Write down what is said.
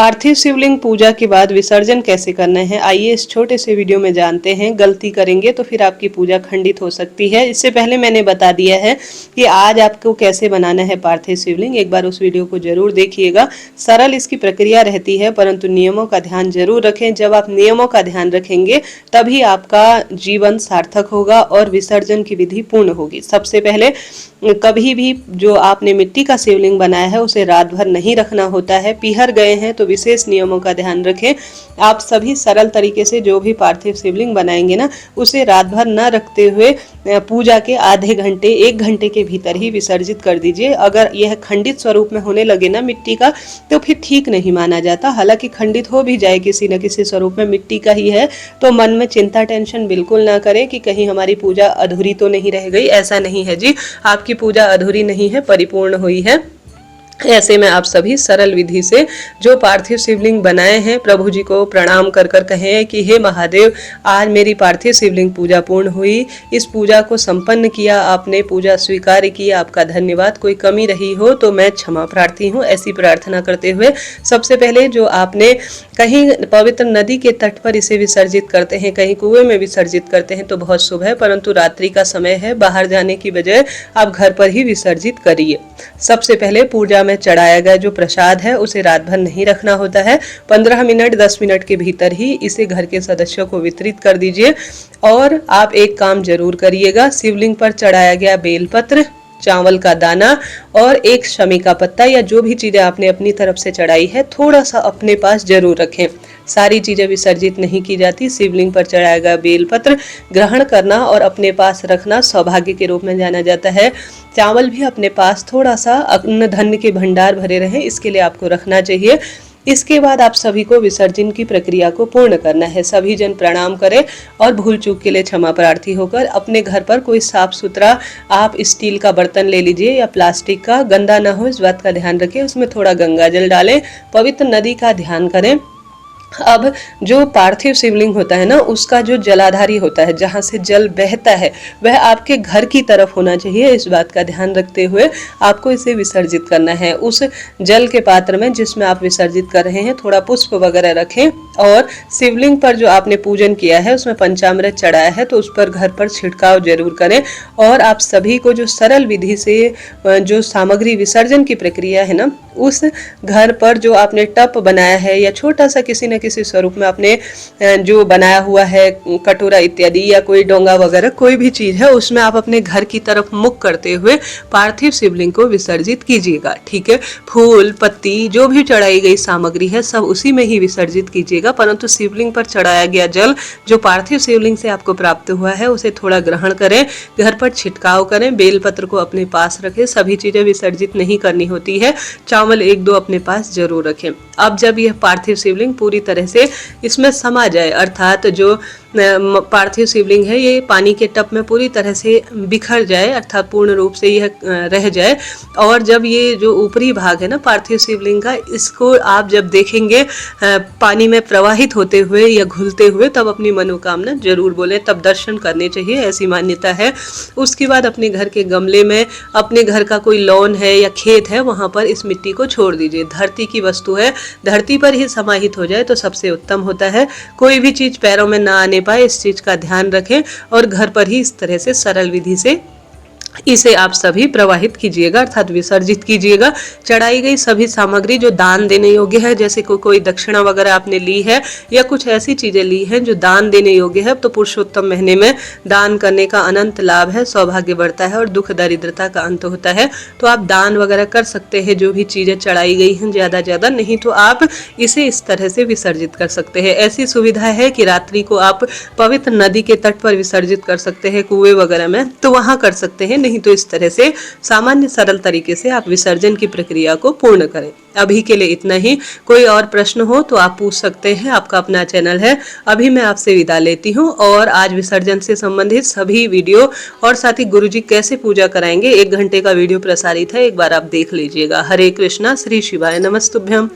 पार्थिव शिवलिंग पूजा के बाद विसर्जन कैसे करना है, आइए इस छोटे से वीडियो में जानते हैं। गलती करेंगे तो फिर आपकी पूजा खंडित हो सकती है। इससे पहले मैंने बता दिया है कि आज आपको कैसे बनाना है पार्थिव शिवलिंग, एक बार उस वीडियो को जरूर देखिएगा। सरल इसकी प्रक्रिया रहती है, परंतु नियमों का ध्यान जरूर रखें। जब आप नियमों का ध्यान रखेंगे तभी आपका जीवन सार्थक होगा और विसर्जन की विधि पूर्ण होगी। सबसे पहले कभी भी जो आपने मिट्टी का शिवलिंग बनाया है उसे रात भर नहीं रखना होता है। पीहर गए हैं तो विशेष नियमों का ध्यान रखें। आप सभी सरल तरीके से जो भी पार्थिव शिवलिंग बनाएंगे ना, उसे रात भर न रखते हुए पूजा के आधे घंटे 1 घंटे के भीतर ही विसर्जित कर दीजिए। अगर यह खंडित स्वरूप में होने लगे ना मिट्टी का, तो फिर ठीक नहीं माना जाता। हालांकि खंडित हो भी जाए किसी न किसी स्वरूप में, मिट्टी का ही है, तो मन में चिंता टेंशन बिल्कुल ना करें कि कहीं हमारी पूजा अधूरी तो नहीं रह गई। ऐसा नहीं है जी, आपकी पूजा अधूरी नहीं है, परिपूर्ण हुई है। ऐसे में आप सभी सरल विधि से जो पार्थिव शिवलिंग बनाए हैं, प्रभु जी को प्रणाम कर कर कहें कि हे महादेव, आज मेरी पार्थिव शिवलिंग पूजा पूर्ण हुई। इस पूजा को संपन्न किया आपने, पूजा स्वीकार की, आपका धन्यवाद। कोई कमी रही हो तो मैं क्षमा प्रार्थी हूँ, ऐसी प्रार्थना करते हुए सबसे पहले जो आपने कहीं पवित्र नदी के तट पर इसे विसर्जित करते हैं, कहीं कुएं में विसर्जित करते हैं तो बहुत शुभ है, परंतु रात्रि का समय है, बाहर जाने की बजाय आप घर पर ही विसर्जित करिए। सबसे पहले पूजा में चढ़ाया गया जो प्रसाद है उसे रात भर नहीं रखना होता है। 15 मिनट 10 मिनट के भीतर ही इसे घर के सदस्यों को वितरित कर दीजिए। और आप एक काम जरूर करिएगा, शिवलिंग पर चढ़ाया गया बेलपत्र, चावल का दाना और एक शमी का पत्ता या जो भी चीजें आपने अपनी तरफ से चढ़ाई है, थोड़ा सा अपने पास जरूर रखें। सारी चीजें विसर्जित नहीं की जाती। शिवलिंग पर चढ़ाया गया बेलपत्र ग्रहण करना और अपने पास रखना सौभाग्य के रूप में जाना जाता है। चावल भी अपने पास थोड़ा सा अन्न धन्य के भंडार भरे रहे, इसके लिए आपको रखना चाहिए। इसके बाद आप सभी को विसर्जन की प्रक्रिया को पूर्ण करना है। सभी जन प्रणाम करें और भूल चूक के लिए क्षमा प्रार्थी होकर अपने घर पर कोई साफ सुथरा आप स्टील का बर्तन ले लीजिए या प्लास्टिक का, गंदा ना हो इस बात का ध्यान रखें। उसमें थोड़ा गंगा जल डालें, पवित्र नदी का ध्यान करें। अब जो पार्थिव शिवलिंग होता है ना, उसका जो जलाधारी होता है, जहाँ से जल बहता है, वह आपके घर की तरफ होना चाहिए। इस बात का ध्यान रखते हुए आपको इसे विसर्जित करना है। उस जल के पात्र में जिसमें आप विसर्जित कर रहे हैं थोड़ा पुष्प वगैरह रखें और शिवलिंग पर जो आपने पूजन किया है उसमें पंचामृत चढ़ाया है तो उस पर घर पर छिड़काव जरूर करें। और आप सभी को जो सरल विधि से जो सामग्री विसर्जन की प्रक्रिया है ना, उस घर पर जो आपने टप बनाया है या छोटा सा किसी न किसी स्वरूप में आपने जो बनाया हुआ है, कटोरा इत्यादि या कोई डोंगा वगैरह कोई भी चीज है, उसमें आप अपने घर की तरफ मुख करते हुए पार्थिव शिवलिंग को विसर्जित कीजिएगा। ठीक है, फूल पत्ती जो भी चढ़ाई गई सामग्री है सब उसी में ही विसर्जित कीजिएगा, परंतु शिवलिंग पर चढ़ाया गया जल जो पार्थिव शिवलिंग से आपको प्राप्त हुआ है उसे थोड़ा ग्रहण करें, घर पर छिड़काव करें, बेलपत्र को अपने पास रखें। सभी चीजें विसर्जित नहीं करनी होती है, चावल 1-2 अपने पास जरूर रखें। अब जब यह पार्थिव शिवलिंग पूरी तरह से इसमें समा जाए, अर्थात जो पार्थिव शिवलिंग है ये पानी के टब में पूरी तरह से बिखर जाए, अर्थात पूर्ण रूप से यह रह जाए, और जब ये जो ऊपरी भाग है ना पार्थिव शिवलिंग का, इसको आप जब देखेंगे पानी में प्रवाहित होते हुए या घुलते हुए, तब अपनी मनोकामना जरूर बोलें, तब दर्शन करने चाहिए, ऐसी मान्यता है। उसके बाद अपने घर के गमले में, अपने घर का कोई लॉन है या खेत है, वहां पर इस मिट्टी को छोड़ दीजिए। धरती की वस्तु है, धरती पर ही समाहित हो जाए तो सबसे उत्तम होता है। कोई भी चीज पैरों में ना आने पाए, इस चीज का ध्यान रखें और घर पर ही इस तरह से सरल विधि से इसे आप सभी प्रवाहित कीजिएगा, अर्थात विसर्जित कीजिएगा। चढ़ाई गई सभी सामग्री जो दान देने योग्य है, जैसे कोई दक्षिणा वगैरह आपने ली है या कुछ ऐसी चीजें ली हैं जो दान देने योग्य है, तो पुरुषोत्तम महीने में दान करने का अनंत लाभ है, सौभाग्य बढ़ता है और दुख दरिद्रता का अंत होता है। तो आप दान वगैरह कर सकते हैं जो भी चीजें चढ़ाई गई हैं, ज्यादा नहीं तो आप इसे इस तरह से विसर्जित कर सकते हैं। ऐसी सुविधा है कि रात्रि को आप पवित्र नदी के तट पर विसर्जित कर सकते हैं, कुएं वगैरह में, तो वहां कर सकते हैं, नहीं तो इस तरह से सामान्य सरल तरीके से आप विसर्जन की प्रक्रिया को पूर्ण करें। अभी के लिए इतना ही। कोई और प्रश्न हो तो आप पूछ सकते हैं, आपका अपना चैनल है। अभी मैं आपसे विदा लेती हूँ और आज विसर्जन से संबंधित सभी वीडियो और साथ ही गुरुजी कैसे पूजा कराएंगे 1 घंटे का वीडियो प्रसारित है, एक बार आप देख लीजिएगा। हरे कृष्णा, श्री शिवाय नमस्तुभ्यम।